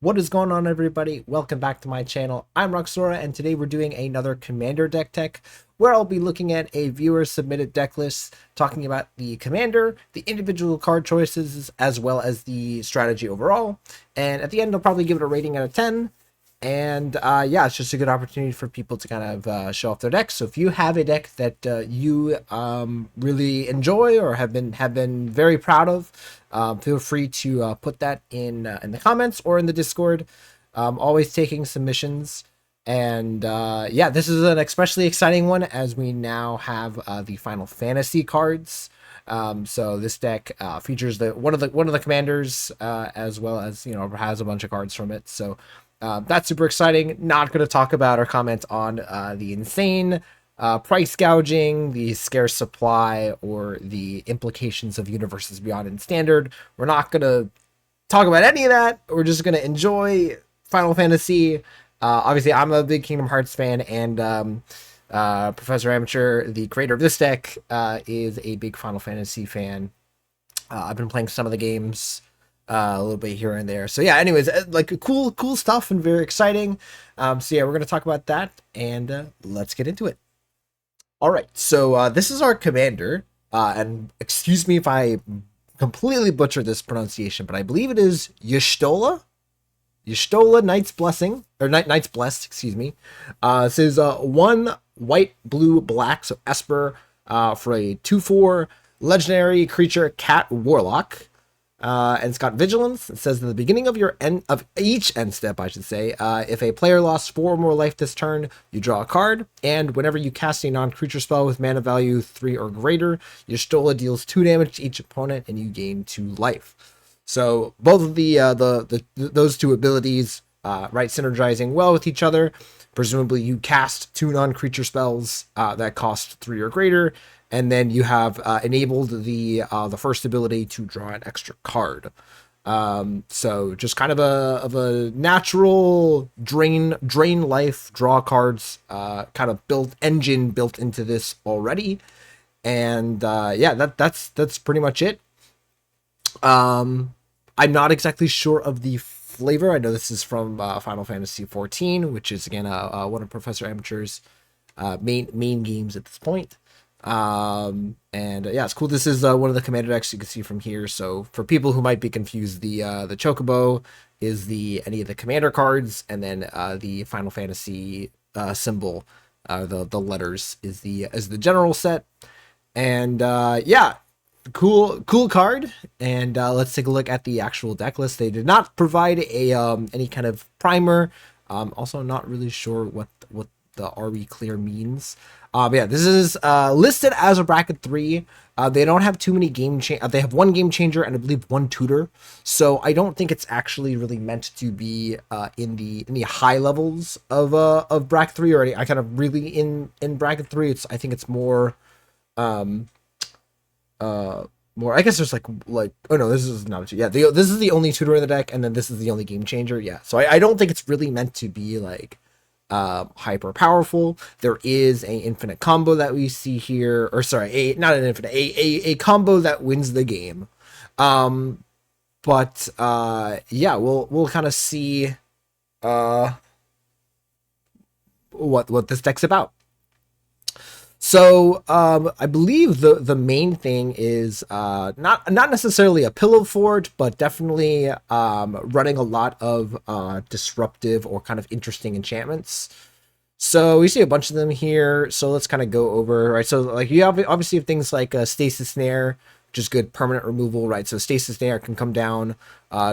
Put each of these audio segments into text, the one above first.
What is going on, everybody? Welcome back to my channel. I'm Roxora, and today we're doing another Commander deck tech, where I'll be looking at a viewer-submitted deck list, talking about the Commander, the individual card choices, as well as the strategy overall. And at the end, I'll probably give it a rating out of 10. And yeah, it's just a good opportunity for people to kind of show off their decks. So if you have a deck that you really enjoy or have been very proud of, feel free to put that in the comments or in the Discord. Always taking submissions. And yeah, this is an especially exciting one as we now have the Final Fantasy cards. So this deck features one of the commanders, as well as has a bunch of cards from it. So that's super exciting. Not going to talk about or comment on the insane price gouging, the scarce supply, or the implications of Universes Beyond and Standard. We're not going to talk about any of that. We're just going to enjoy Final Fantasy. Obviously, I'm a big Kingdom Hearts fan, and Professor Amateur, the creator of this deck, is a big Final Fantasy fan. I've been playing some of the games a little bit here and there. So yeah, anyways, like cool stuff and very exciting. So yeah, we're gonna talk about that, and let's get into it. All right, so this is our commander, and excuse me if I completely butcher this pronunciation, but I believe it is Y'shtola. Y'shtola Knight's Blessing, or Knight's Blessed, excuse me. This is one white, blue, black, so Esper, for a 2/4 legendary creature, Cat Warlock. And it's got vigilance. It says in the beginning of each end step, I should say, if a player lost 4 or more life this turn, you draw a card, and whenever you cast a non-creature spell with mana value 3 or greater, your Stola deals 2 damage to each opponent, and you gain 2 life. So both of those two abilities, right, synergizing well with each other. Presumably, you cast 2 non-creature spells that cost 3 or greater, and then you have enabled the first ability to draw an extra card. So just kind of a natural drain life, draw cards, kind of engine built into this already. And yeah, that's pretty much it. I'm not exactly sure of the flavor. I know this is from Final Fantasy 14, which is again one of Professor Amateur's main games at this point. And yeah, it's cool. This is one of the commander decks you can see from here. So for people who might be confused, the Chocobo is any of the commander cards, and then the Final Fantasy symbol, the letters, is the general set. And yeah, cool card. And let's take a look at the actual deck list. They did not provide any kind of primer. Also not really sure what the "Are we clear" means. Yeah, this is listed as a bracket 3. They don't have too many they have 1 game changer and I believe 1 tutor. So I don't think it's actually really meant to be in the high levels of bracket 3, or any, I kind of really in bracket 3. I think it's more I guess there's like oh no, this is not a tutor. Yeah, this is the only tutor in the deck, and then this is the only game changer. Yeah, so I don't think it's really meant to be like hyper powerful. There is a infinite combo that we see here, or sorry, not an infinite, a combo that wins the game. But yeah, we'll kind of see what this deck's about. So I believe the main thing is not necessarily a pillow fort, but definitely running a lot of disruptive or kind of interesting enchantments. So we see a bunch of them here. So let's kind of go over, right? So like you obviously have things like Stasis Snare, which is good permanent removal, right? So Stasis Snare can come down,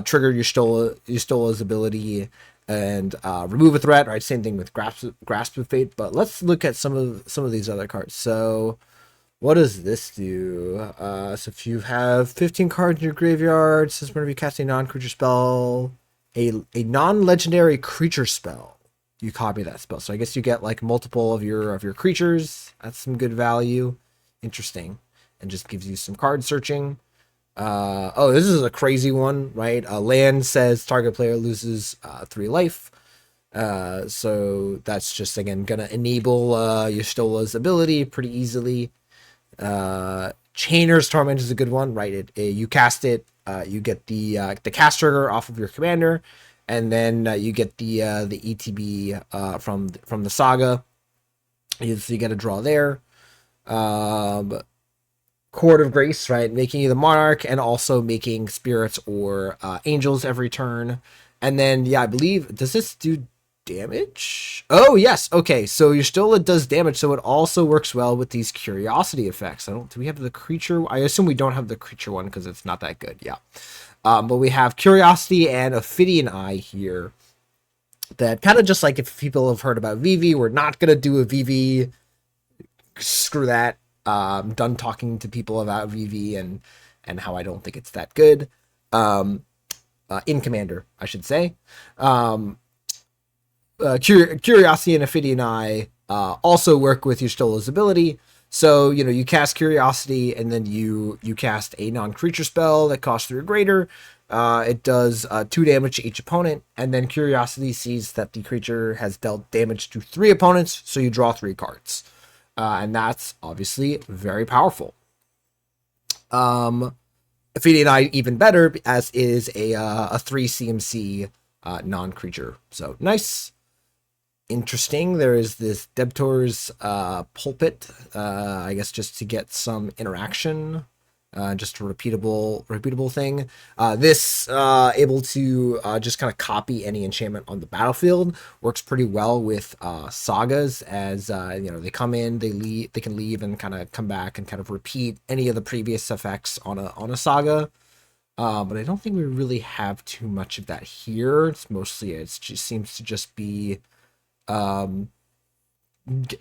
trigger your Stola's ability, and remove a threat, right? Same thing with grasp of fate. But let's look at some of these other cards. So what does this do? So if you have 15 cards in your graveyard, since whenever you cast a non-creature spell, a non-legendary creature spell, you copy that spell. So I guess you get like multiple of your creatures. That's some good value. Interesting. And just gives you some card searching. Oh, this is a crazy one, right? Land says target player loses 3 life. So that's just, again, gonna enable Y'shtola's ability pretty easily. Chainer's Torment is a good one, right? You cast it, you get the cast trigger off of your commander, and then you get the ETB from the saga. So you get a draw there. Chord of Grace, right? Making you the Monarch and also making spirits or angels every turn. And then, yeah, I believe, does this do damage? Oh, yes. Okay, so your Stola does damage, so it also works well with these curiosity effects. Do we have the creature? I assume we don't have the creature one because it's not that good. Yeah. But we have Curiosity and Ophidian Eye here. That kind of just like if people have heard about VV, we're not going to do a VV. Screw that. Done talking to people about VV and how I don't think it's that good. In Commander, I should say. Curiosity and Ophidian Eye also work with your Stola's ability. So, you cast Curiosity and then you cast a non-creature spell that costs 3 or greater. It does 2 damage to each opponent, and then Curiosity sees that the creature has dealt damage to 3 opponents, so you draw 3 cards. And that's obviously very powerful. Ophidian Eye even better, as is a 3 CMC non-creature. So nice. Interesting. There is this Debtor's Pulpit, I guess just to get some interaction. Just a repeatable thing. This able to just kind of copy any enchantment on the battlefield works pretty well with sagas, as they come in, they can leave and kind of come back and kind of repeat any of the previous effects on a saga. But I don't think we really have too much of that here. It's mostly it just seems to just be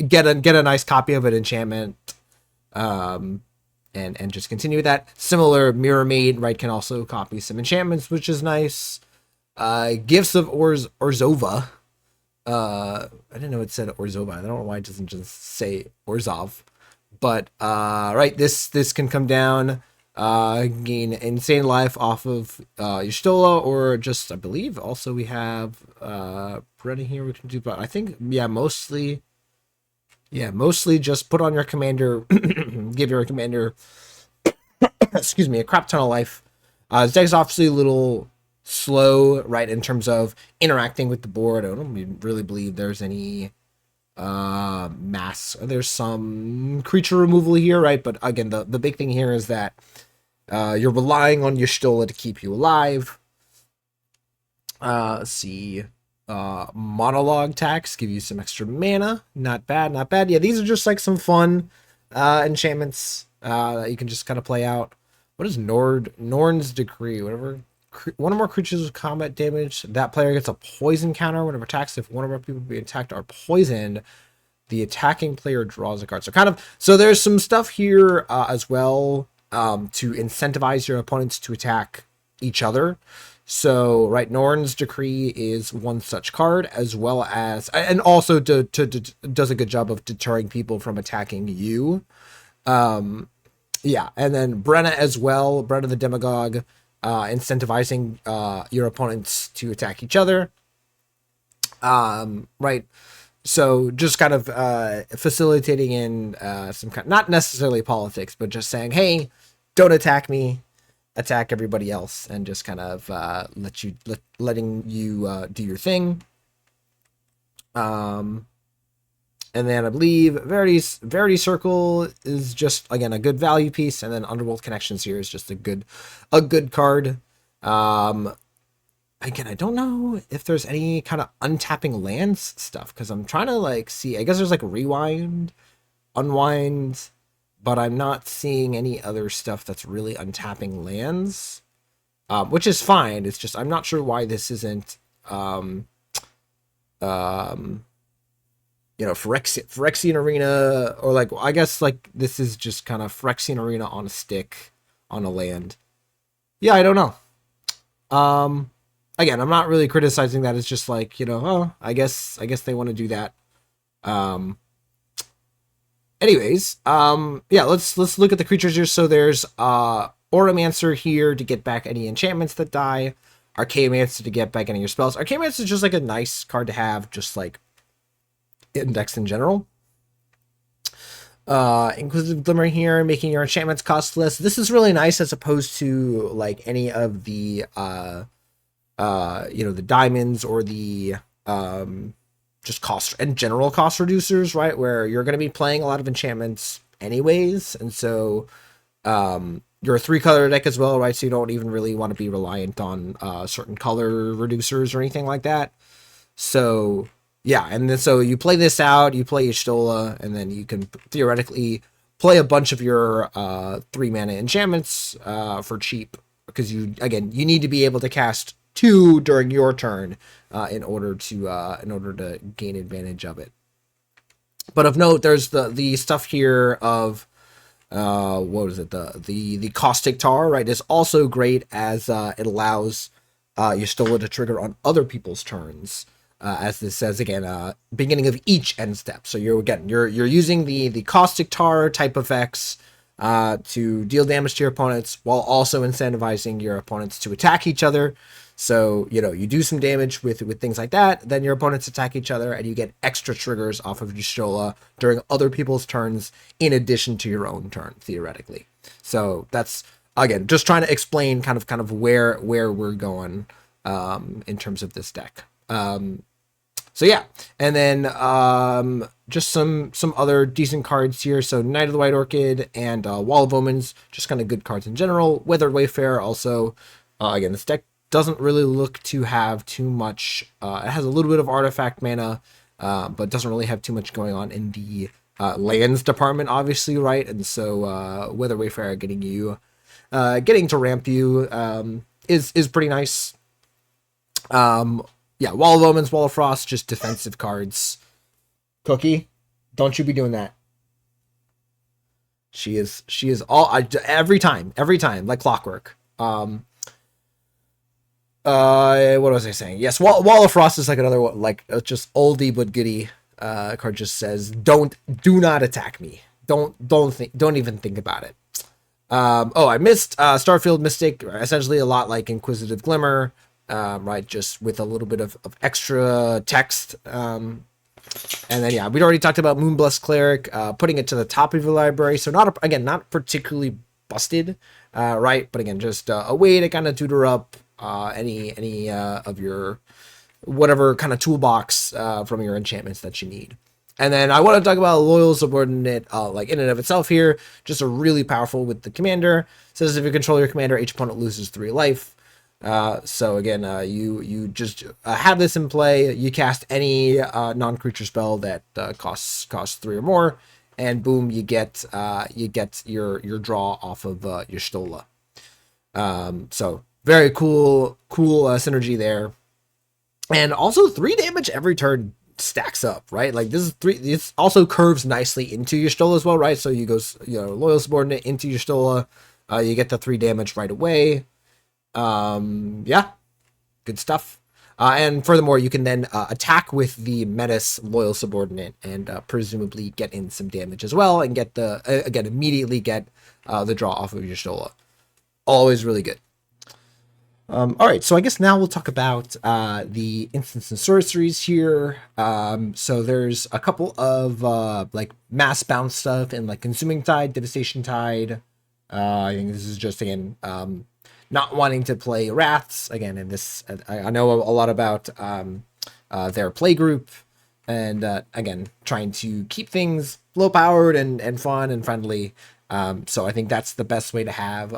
get a nice copy of an enchantment. And just continue with that. Similar Mirror Maid, right, can also copy some enchantments, which is nice. Gifts of Orzova. I didn't know it said Orzova. I don't know why it doesn't just say Orzov. But right, this can come down, gain insane life off of your Stola, or just I believe also we have Brennan here we can do, but I think mostly just put on your commander, give your commander, excuse me, a crap ton of life. This deck's obviously a little slow, right, in terms of interacting with the board. I don't really believe there's any there's some creature removal here, right? But again, the big thing here is that you're relying on your Stola to keep you alive. Let's see. Monologue tax, give you some extra mana. Not bad. Yeah, these are just like some fun enchantments that you can just kind of play out. What is Norn's Decree? Whatever. One or more creatures with combat damage. That player gets a poison counter whenever attacks. If one or more people being attacked are poisoned, the attacking player draws a card. So there's some stuff here as well to incentivize your opponents to attack each other. So, right, Norn's Decree is one such card, as well as, and also does a good job of deterring people from attacking you. Yeah, and then Brenna as well, Brenna the Demagogue, incentivizing your opponents to attack each other. Right, so just kind of facilitating in some kind, not necessarily politics, but just saying, hey, don't attack me. Attack everybody else, and just kind of letting you do your thing. And then I believe Verity Circle is just again a good value piece, and then Underworld Connections here is just a good card. Again, I don't know if there's any kind of untapping lands stuff, because I'm trying to like see. I guess there's like Rewind, Unwind, but I'm not seeing any other stuff that's really untapping lands, which is fine. It's just I'm not sure why this isn't, Phyrexian Arena, or like I guess like this is just kind of Phyrexian Arena on a stick on a land. Yeah, I don't know. Again, I'm not really criticizing that. It's just like I guess they want to do that. Anyways, yeah, let's look at the creatures here. So there's Oromancer here to get back any enchantments that die. Archaeomancer to get back any of your spells. Archaeomancer is just like a nice card to have, just like indexed in general. Inquisitive Glimmer here, making your enchantments cost less. This is really nice as opposed to like any of the the diamonds or the just cost and general cost reducers, right? Where you're going to be playing a lot of enchantments anyways, and so you're a 3-color deck as well, right? So you don't even really want to be reliant on certain color reducers or anything like that. So yeah, and then so you play this out, you play Y'shtola, and then you can theoretically play a bunch of your 3-mana enchantments for cheap, because you need to be able to cast 2 during your turn in order to gain advantage of it. But of note, there's the stuff here of what is it, the caustic tar, right, is also great, as it allows Y'shtola to trigger on other people's turns, as this says again, beginning of each end step. So you're using the caustic tar type effects to deal damage to your opponents, while also incentivizing your opponents to attack each other. So, you do some damage with things like that, then your opponents attack each other, and you get extra triggers off of Y'shtola during other people's turns, in addition to your own turn, theoretically. So that's, again, just trying to explain kind of where we're going in terms of this deck. So yeah, and then just some other decent cards here. So Knight of the White Orchid and Wall of Omens, just kind of good cards in general. Weathered Wayfarer also. Again, this deck doesn't really look to have too much. It has a little bit of artifact mana, but doesn't really have too much going on in the lands department, obviously, right? And so Weathered Wayfarer getting to ramp you is pretty nice. Yeah, Wall of Omens, Wall of Frost, just defensive cards. Cookie, don't you be doing that. She is every time, like clockwork. What was I saying? Yes, Wall of Frost is like another one, like just oldie but goodie. Card just says, do not attack me. Don't even think about it. I missed Starfield Mystic, essentially a lot like Inquisitive Glimmer, right? Just with a little bit of extra text. And then, yeah, we'd already talked about Moonblessed Cleric, putting it to the top of your library. So not particularly busted, right? But again, just a way to kind of tutor up any of your whatever kind of toolbox from your enchantments that you need. And then I want to talk about Loyal Subordinate, like in and of itself here, just a really powerful with the commander. It says if you control your commander, each opponent loses 3 life. So again, you just have this in play. You cast any non-creature spell that costs 3 or more, and boom, you get your draw off of Y'shtola. So very cool synergy there, and also 3 damage every turn stacks up, right? Like this is 3. It also curves nicely into Y'shtola as well, right? So you go Loyal Subordinate into Y'shtola, you get the 3 damage right away. Yeah, good stuff. And furthermore, you can then attack with the Menace Loyal Subordinate and presumably get in some damage as well, and get immediately get the draw off of Y'shtola. Always really good. All right, so I guess now we'll talk about the instants and sorceries here. So there's a couple of like mass bounce stuff in like Consuming Tide, Devastation Tide. I think this is just, again, not wanting to play Wraths. Again, in this, I know a lot about their play group, and again, trying to keep things low-powered and fun and friendly. So I think that's the best way to have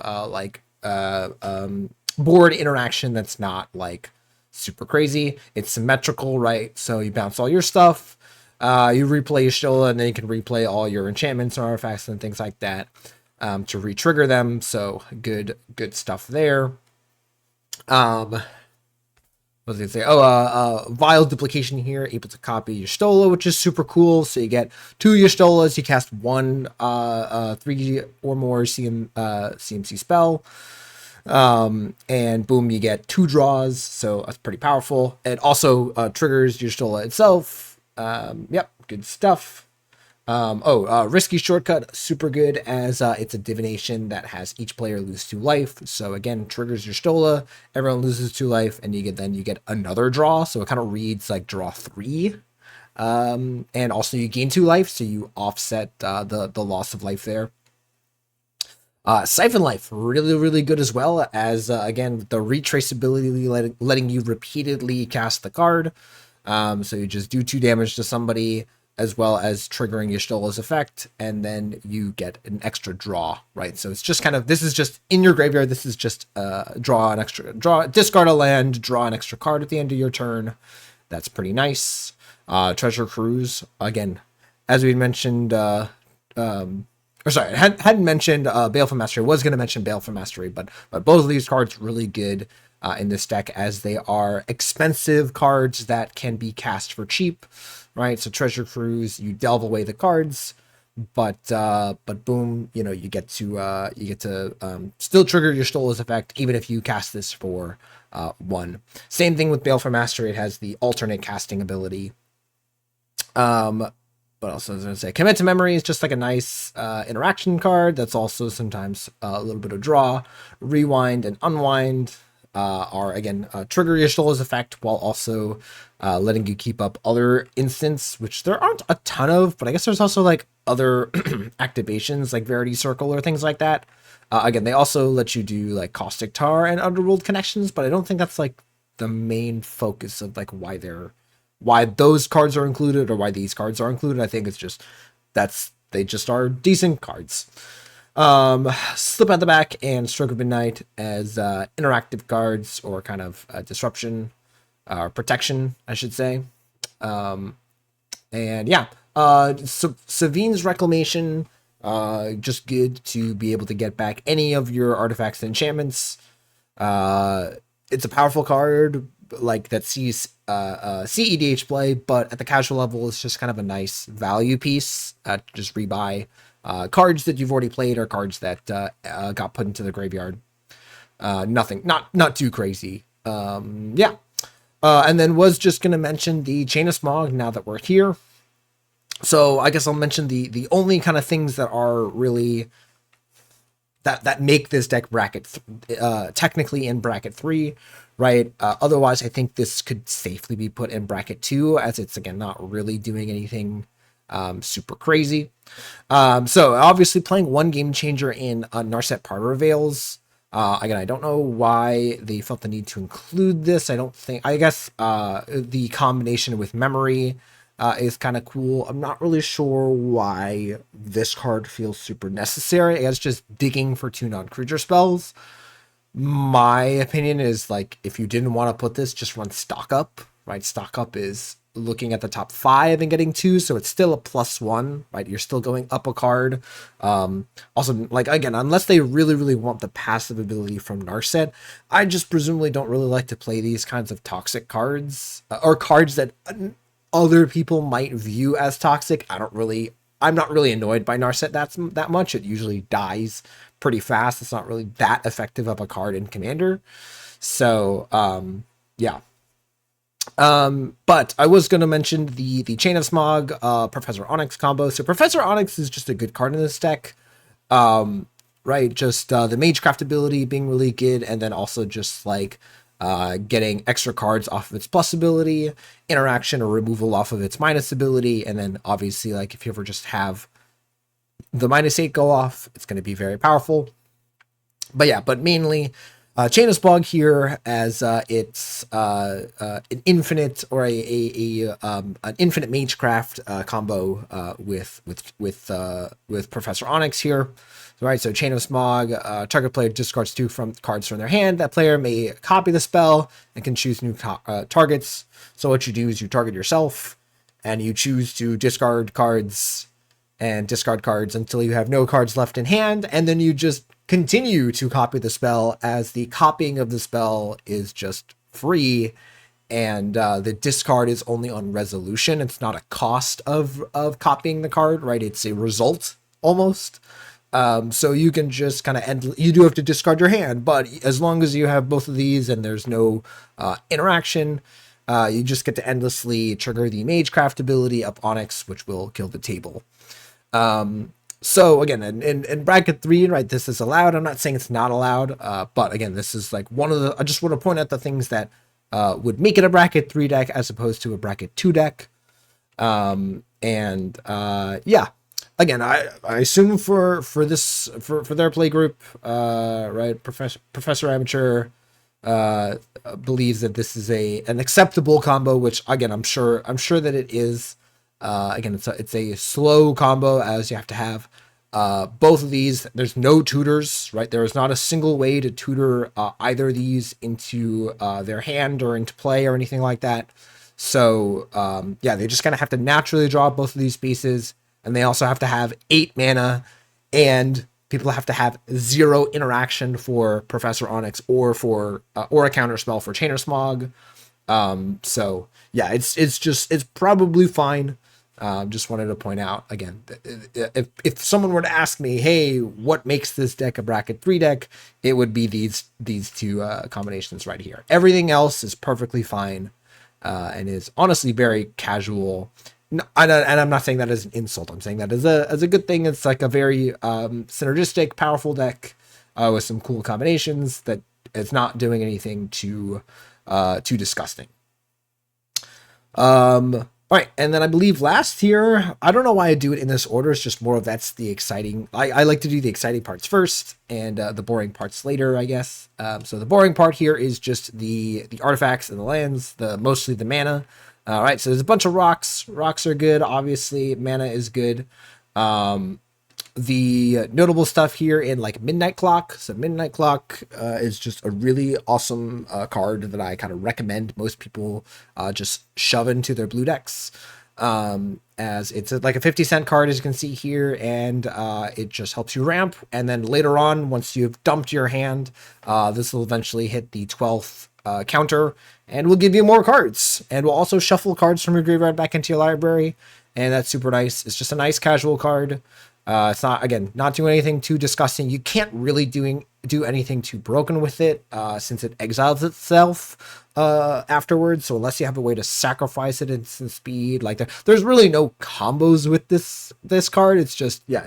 board interaction that's not like super crazy. It's symmetrical, right? So you bounce all your stuff, you replay Y'shtola, and then you can replay all your enchantments and artifacts and things like that to re-trigger them. So good stuff there. What was I gonna say? Vile duplication here, able to copy Y'shtola, which is super cool. So you get 2 Y'shtolas, you cast 1 3 or more CMC spell. And boom, you get 2 draws, so that's pretty powerful. It also triggers Y'shtola itself. Yep, good stuff. Risky Shortcut, super good, as it's a divination that has each player lose 2 life. So again, triggers Y'shtola, everyone loses 2 life, and you get another draw. So it kind of reads like draw 3. And also you gain 2 life, so you offset the loss of life there. Siphon Life, really, really good as well as, again, the retraceability, letting you repeatedly cast the card. So you just do 2 damage to somebody, as well as triggering your Stola's effect, and then you get an extra draw, right? So it's just kind of, this is just in your graveyard. This is just discard a land, draw an extra card at the end of your turn. That's pretty nice. Treasure Cruise, again, as we mentioned, or sorry, hadn't mentioned Baleful Mastery. Was going to mention Baleful Mastery, but both of these cards really good in this deck, as they are expensive cards that can be cast for cheap, right? So Treasure Cruise, you delve away the cards, but boom, you know, you get to still trigger your Stola's effect even if you cast this for 1. Same thing with Baleful Mastery. It has the alternate casting ability. What else was I going to say? Commit to Memory is just like a nice interaction card that's also sometimes a little bit of draw. Rewind and Unwind are, again, trigger your Stola's effect while also letting you keep up other instants, which there aren't a ton of, but I guess there's also like other activations like Verity Circle or things like that. Again, they also let you do like Caustic Tar and Underworld connections, but I don't think that's like the main focus of like why those cards are included or why these cards are included. I think it's just they just are decent cards. Slip at the Back and Stroke of Midnight as interactive cards, or kind of disruption or protection, I should say. And yeah, Savine's Reclamation, just good to be able to get back any of your artifacts and enchantments. It's a powerful card, like, that sees CEDH play, but at the casual level, it's just kind of a nice value piece. Just rebuy cards that you've already played, or cards that got put into the graveyard. Nothing, not too crazy. Yeah. And then was just gonna mention the Chain of Smog now that we're here. So I guess I'll mention the only kind of things that are really that make this deck technically in bracket 3, right? Otherwise, I think this could safely be put in bracket 2, as it's, again, not really doing anything super crazy. So obviously playing 1 Game Changer in Narset Parlor Veils. Again, I don't know why they felt the need to include this. I guess the combination with Memory is kind of cool. I'm not really sure why this card feels super necessary. I guess just digging for 2 non-creature spells. My opinion is, like, if you didn't want to put this, just run Stock Up, right? Stock Up is looking at the top 5 and getting 2, so it's still a +1, right? You're still going up a card. Also, like, again, unless they really, really want the passive ability from Narset, I just presumably don't really like to play these kinds of toxic cards, or cards that other people might view as toxic. I'm not really annoyed by Narset that much. It usually dies pretty fast. It's not really that effective of a card in Commander. So, yeah. But I was going to mention the Chain of Smog, Professor Onyx combo. So Professor Onyx is just a good card in this deck. Right, just the Magecraft ability being really good, and then also just like getting extra cards off of its plus ability, interaction or removal off of its minus ability, and then obviously, like, if you ever just have the -8 go off, it's going to be very powerful. But yeah, but mainly Chain of Smog here, as it's an infinite, or an infinite Magecraft combo with Professor Onyx here. Right, so Chain of Smog, target player discards 2 cards from their hand. That player may copy the spell and can choose new targets. So what you do is you target yourself, and you choose to discard cards until you have no cards left in hand, and then you just continue to copy the spell, as the copying of the spell is just free, and the discard is only on resolution. It's not a cost of copying the card, right? It's a result almost. So you can just kind of you do have to discard your hand, but as long as you have both of these and there's no interaction, you just get to endlessly trigger the Magecraft ability up Onyx, which will kill the table. So again, in bracket 3, right, this is allowed. I'm not saying it's not allowed, but again, this is like one of the, I just want to point out the things that would make it a bracket 3 deck as opposed to a bracket 2 deck. Yeah. again, I assume for their play group, right, Professor Amateur believes that this is an acceptable combo, which again I'm sure that it is. Again, it's a slow combo, as you have to have both of these. There's no tutors, right? There is not a single way to tutor either of these into their hand or into play or anything like that. So yeah, they just kind of have to naturally draw both of these pieces, and they also have to have 8 mana, and people have to have 0 interaction for Professor Onyx or for or a counter spell for Chainer Smog. So yeah, it's probably fine. Just wanted to point out again, if someone were to ask me, hey, what makes this deck a bracket 3 deck, it would be these two combinations right here. Everything else is perfectly fine, and is honestly very casual. No, and I'm not saying that as an insult. I'm saying that as a good thing. It's like a very synergistic, powerful deck with some cool combinations that it's not doing anything too disgusting. All right, and then I believe last here, I don't know why I do it in this order. It's just more of that's the exciting. I like to do the exciting parts first and the boring parts later, I guess. So the boring part here is just the artifacts and the lands, mostly the mana. All right, so there's a bunch of rocks. Rocks are good, obviously. Mana is good. The notable stuff here in like Midnight Clock. So Midnight Clock is just a really awesome card that I kind of recommend most people just shove into their blue decks. As it's like a 50-cent card, as you can see here, and it just helps you ramp. And then later on, once you've dumped your hand, this will eventually hit the 12th counter and will give you more cards. And will also shuffle cards from your graveyard back into your library. And that's super nice. It's just a nice casual card. It's not, again, not doing anything too disgusting. You can't really do anything too broken with it, since it exiles itself afterwards. So unless you have a way to sacrifice it instant speed, like there's really no combos with this card. It's just, yeah,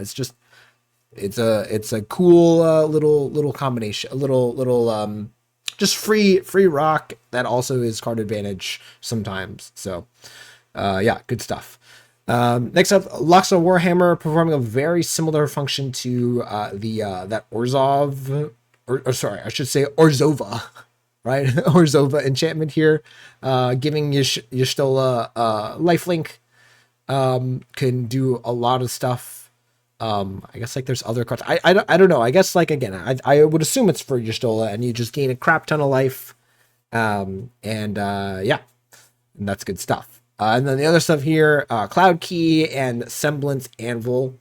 it's a cool little combination, a little just free rock that also is card advantage sometimes. So yeah, good stuff. Next up, Loxodon Warhammer, performing a very similar function to that Orzhov, or sorry, I should say Orzhova, right? Orzhova enchantment here, giving Y'shtola lifelink, can do a lot of stuff. I guess like there's other cards. I don't know. I guess like again, I would assume it's for Y'shtola, and you just gain a crap ton of life, and yeah, and that's good stuff. And then the other stuff here, Cloud Key and Semblance Anvil.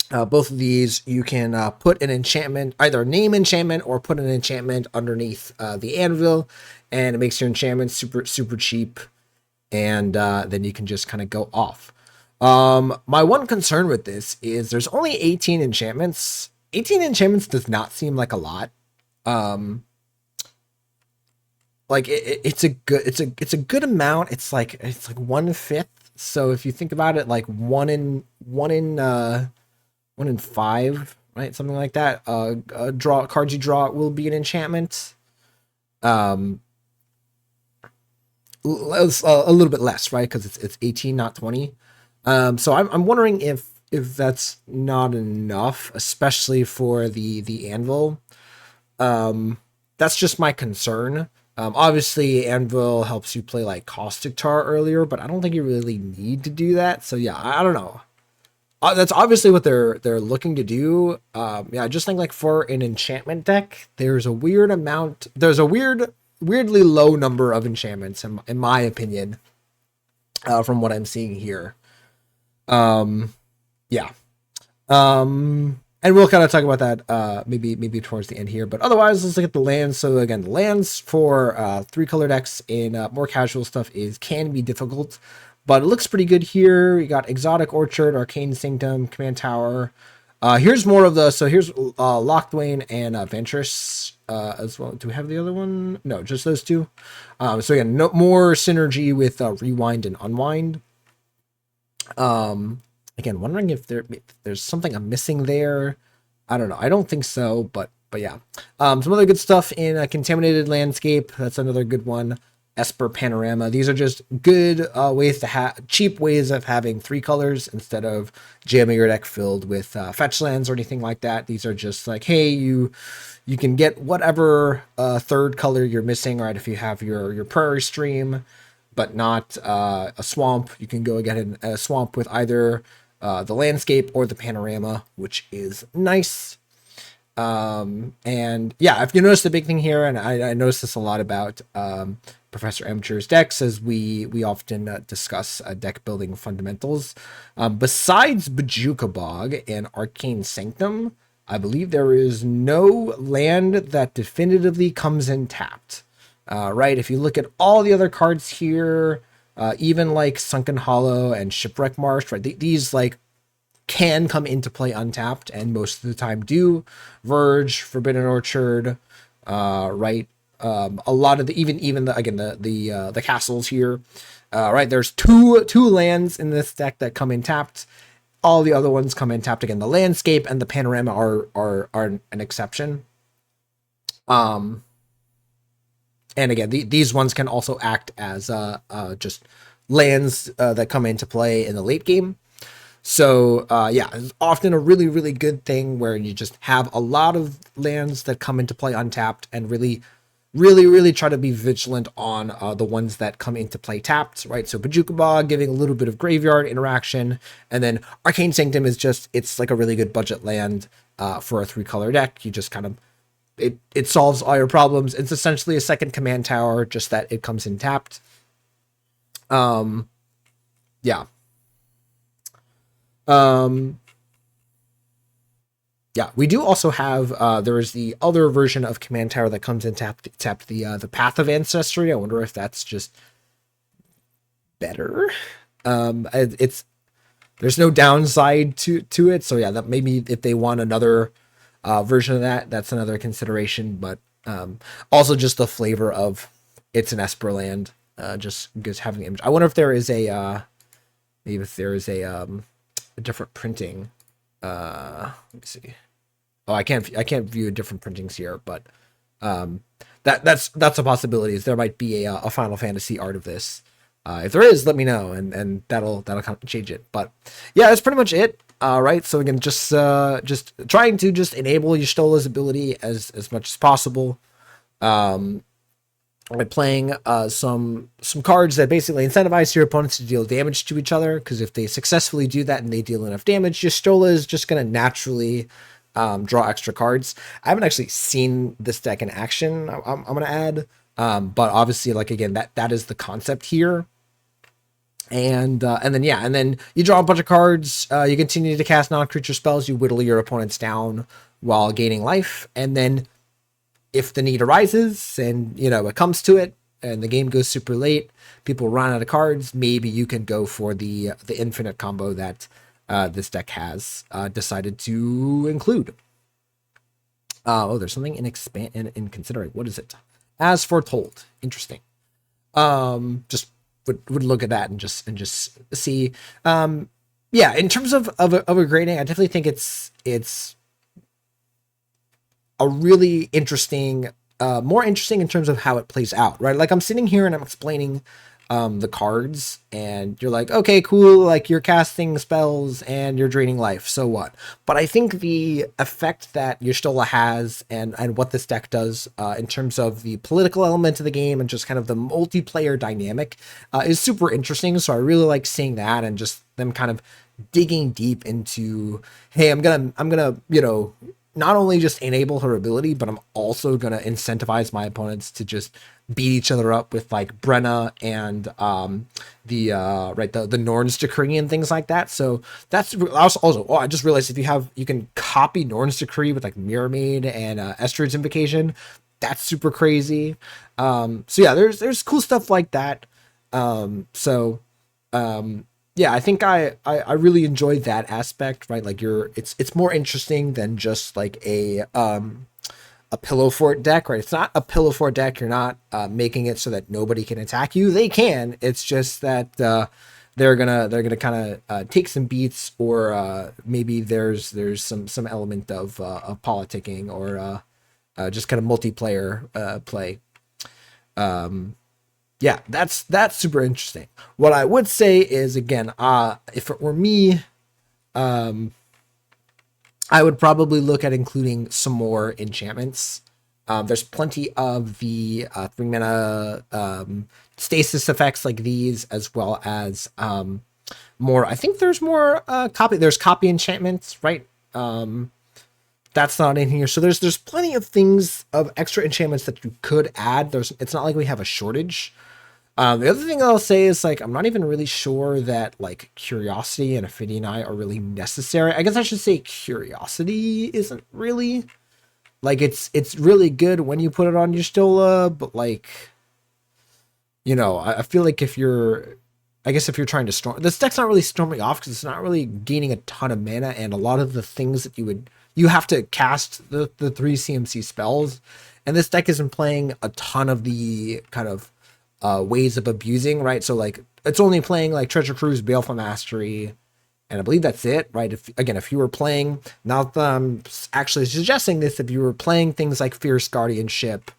Both of these, you can put an enchantment, either name enchantment or put an enchantment underneath the anvil, and it makes your enchantment super cheap, and then you can just kind of go off. My one concern with this is there's only 18 enchantments. 18 enchantments does not seem like a lot. Like it's a good amount. It's like 1/5. So if you think about it, like one in 5, right? Something like that. Draw cards you draw will be an enchantment. A little bit less, right? Because it's 18, not 20. So I'm wondering if that's not enough, especially for the anvil. That's just my concern. Obviously, Anvil helps you play like Caustic Tar earlier, but I don't think you really need to do that. So yeah, I don't know. That's obviously what they're looking to do. Yeah, I just think like for an enchantment deck, there's a weirdly low number of enchantments in my opinion, from what I'm seeing here. Yeah. And we'll kind of talk about that maybe towards the end here. But otherwise, let's look at the lands. So again, the lands for 3-color decks in more casual stuff can be difficult, but it looks pretty good here. We got Exotic Orchard, Arcane Sanctum, Command Tower. Here's more of the. So here's Locthwain and Ventress as well. Do we have the other one? No, just those two. So again, no more synergy with Rewind and Unwind. Again, wondering if there's something I'm missing there. I don't know. I don't think so, but yeah. Some other good stuff in a Contaminated Landscape. That's another good one. Esper Panorama. These are just good ways to have cheap ways of having 3 colors instead of jamming your deck filled with fetch lands or anything like that. These are just like, hey, you can get whatever third color you're missing, right? If you have your prairie stream, but not a swamp, you can go get a swamp with either the landscape or the panorama, which is nice. And yeah, if you notice the big thing here, and I notice this a lot about Professor Amateur's decks, as we often discuss deck building fundamentals. Besides Bajuka Bog and Arcane Sanctum, I believe there is no land that definitively comes in tapped. Right? If you look at all the other cards here, even like Sunken Hollow and Shipwreck Marsh, right? These like can come into play untapped, and most of the time do. Verge, Forbidden Orchard, right? A lot of the even the again the castles here, right? There's two lands in this deck that come in tapped. All the other ones come in tapped again. The landscape and the panorama are an exception. And again, these ones can also act as just lands that come into play in the late game. So yeah, it's often a really, really good thing where you just have a lot of lands that come into play untapped, and really, really, really try to be vigilant on the ones that come into play tapped, right? So Bajuka Bog giving a little bit of graveyard interaction, and then Arcane Sanctum is just, it's like a really good budget land for a 3-color deck. You just kind of, it solves all your problems. It's essentially a second command tower, just that it comes in tapped. Yeah. Yeah, we do also have there is the other version of Command Tower that comes in tapped the Path of Ancestry. I wonder if that's just better. It's there's no downside to it, so yeah, that maybe if they want another version of that, that's another consideration. But also just the flavor of it's an Esper land, just having the image. I wonder if there is a maybe if there is a different printing. Let me see. Oh, I can't view different printings here, but that's a possibility. Is there might be a Final Fantasy art of this. If there is, let me know, and that'll kind of change it. But yeah, that's pretty much it. Right. So again, just trying to just enable Y'shtola's ability as much as possible. By playing some cards that basically incentivize your opponents to deal damage to each other, because if they successfully do that and they deal enough damage, Y'shtola is just going to naturally draw extra cards. I haven't actually seen this deck in action, I'm going to add, but obviously, like, again, that is the concept here. And then you draw a bunch of cards, you continue to cast non-creature spells, you whittle your opponents down while gaining life, and then if the need arises and, you know, it comes to it and the game goes super late, people run out of cards, maybe you can go for the infinite combo that this deck has decided to include. Oh, there's something in considering. What is it? As foretold. Interesting. Just would look at that and just see. Yeah, in terms of a grading, I definitely think it's a really interesting, more interesting in terms of how it plays out, right? Like, I'm sitting here and I'm explaining the cards, and you're like, okay, cool, like, you're casting spells and you're draining life, so what? But I think the effect that Y'shtola has and what this deck does in terms of the political element of the game and just kind of the multiplayer dynamic is super interesting. So I really like seeing that, and just them kind of digging deep into, hey, I'm gonna, you know, not only just enable her ability, but I'm also going to incentivize my opponents to just beat each other up with, like, Brenna and the Norn's Decree and things like that. So that's also, I just realized you can copy Norn's Decree with, like, Mirror Maid and Estrid's Invocation. That's super crazy. So yeah, there's cool stuff like that. Yeah, I think I really enjoyed that aspect, right? Like, it's more interesting than just like a pillow fort deck, right? It's not a pillow fort deck. You're not making it so that nobody can attack you. They can. It's just that they're gonna kind of take some beats, or maybe there's some element of politicking, or just kind of multiplayer play. yeah, that's super interesting. What I would say is, again, if it were me, I would probably look at including some more enchantments. There's plenty of the 3 mana stasis effects like these, as well as more. I think there's more copy. There's copy enchantments, right? That's not in here. So there's plenty of things of extra enchantments that you could add. It's not like we have a shortage. The other thing I'll say is like I'm not even really sure that like curiosity and affinity and I are really necessary. I guess I should say curiosity isn't really like it's really good when you put it on your Stola, but like I feel like I guess if you're trying to storm, this deck's not really storming off because it's not really gaining a ton of mana, and a lot of the things that you have to cast the 3 CMC spells, and this deck isn't playing a ton of the kind of ways of abusing, right? So like it's only playing like Treasure Cruise, Baleful Mastery, and I believe that's it, right? If you were playing, not actually suggesting this, if you were playing things like Fierce Guardianship,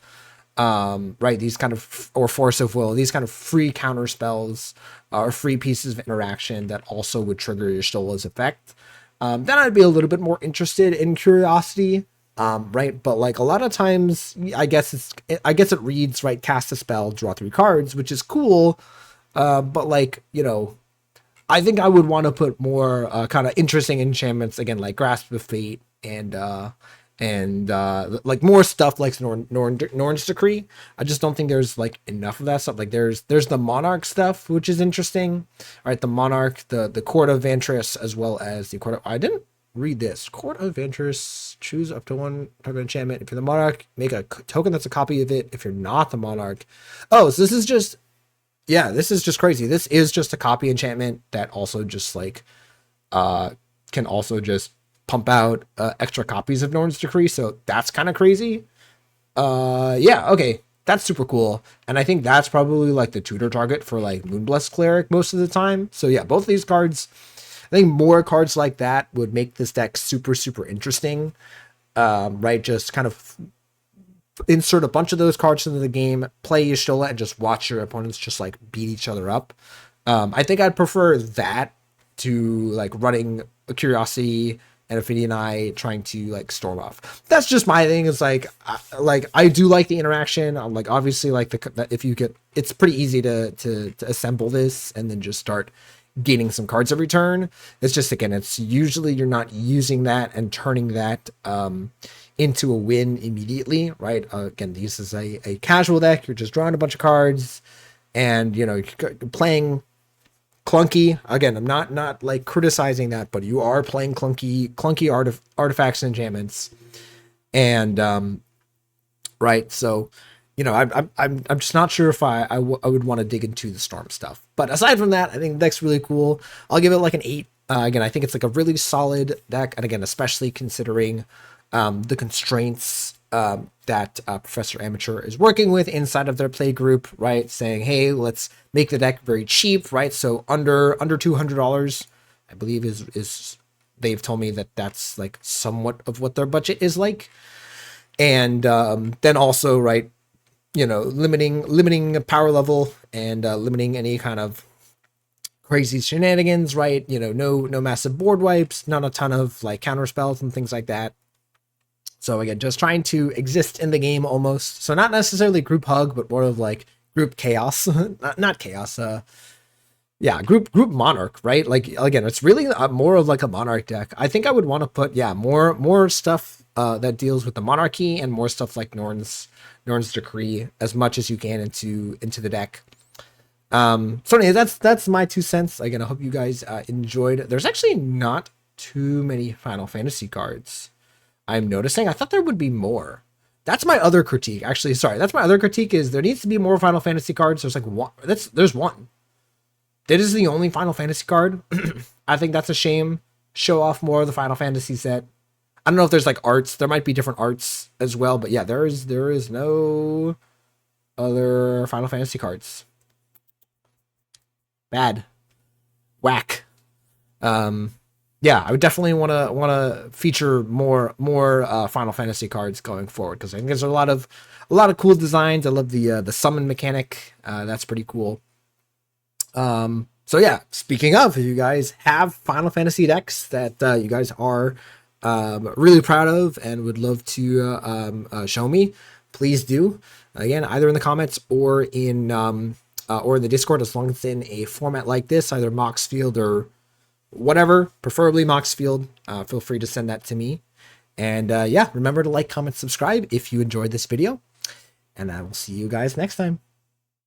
right, these kind of, or Force of Will, these kind of free counter spells or free pieces of interaction that also would trigger your Stola's effect, then I'd be a little bit more interested in curiosity. Right, but like a lot of times, I guess it reads right, cast a spell, draw 3 cards, which is cool. But like I think I would want to put more kind of interesting enchantments again, like Grasp of Fate and like more stuff like Norn's Decree. I just don't think there's like enough of that stuff. Like there's the Monarch stuff, which is interesting. All right, the Monarch, the Court of Ventress, as well as the Court of, I didn't read this. Court of Ventress, choose up to 1 type of enchantment. If you're the Monarch, make a token that's a copy of it. If you're not the Monarch, oh, so this is just, yeah, this is just crazy. This is just a copy enchantment that also just like can also just pump out extra copies of Norn's Decree. So that's kind of crazy. Yeah, okay. That's super cool. And I think that's probably like the tutor target for like Moonblessed Cleric most of the time. So yeah, both of these cards, I think more cards like that would make this deck super, super interesting. Right? Just kind of insert a bunch of those cards into the game, play Y'shtola, and just watch your opponents just like beat each other up. I think I'd prefer that to like running a Curiosity and Affinity and I trying to like storm off. That's just my thing. It's like I do like the interaction. I'm like obviously like if you get, it's pretty easy to assemble this and then just start gaining some cards every turn. It's just, again, it's usually you're not using that and turning that into a win immediately, right? Again, this is a casual deck. You're just drawing a bunch of cards and you're playing clunky. Again, I'm not like criticizing that, but you are playing clunky artifacts and enchantments, and right. So I'm just not sure if I would want to dig into the storm stuff. But aside from that, I think the deck's really cool. I'll give it like an 8. Again, I think it's like a really solid deck, and again, especially considering the constraints that Professor Amateur is working with inside of their play group, right? Saying, hey, let's make the deck very cheap, right? So under $200, I believe is they've told me that that's like somewhat of what their budget is like, and then also, right, limiting power level and limiting any kind of crazy shenanigans, right? No massive board wipes, not a ton of like counter spells and things like that. So again, just trying to exist in the game almost. So not necessarily group hug, but more of like group chaos, not chaos. Yeah, group Monarch, right? Like again, it's really more of like a Monarch deck. I think I would want to put more stuff that deals with the monarchy and more stuff like Norn's Decree as much as you can into the deck. So anyway, that's my 2 cents. Again, I hope you guys enjoyed. There's actually not too many Final Fantasy cards I'm noticing. I thought there would be more. That's my other critique. Actually, sorry, that's my other critique is there needs to be more Final Fantasy cards. There's like one. There's one. That is the only Final Fantasy card. I think that's a shame. Show off more of the Final Fantasy set. I don't know if there's like arts. There might be different arts as well, but yeah, there is no other Final Fantasy cards. Bad. Whack. yeah, I would definitely want to feature more Final Fantasy cards going forward, because I think there's a lot of cool designs. I love the summon mechanic. That's pretty cool. So yeah, speaking of, if you guys have Final Fantasy decks that you guys are really proud of and would love to show me, please do. Again, either in the comments or in the Discord, as long as it's in a format like this, either Moxfield or whatever, preferably Moxfield. Feel free to send that to me. And yeah, remember to like, comment, subscribe if you enjoyed this video. And I will see you guys next time.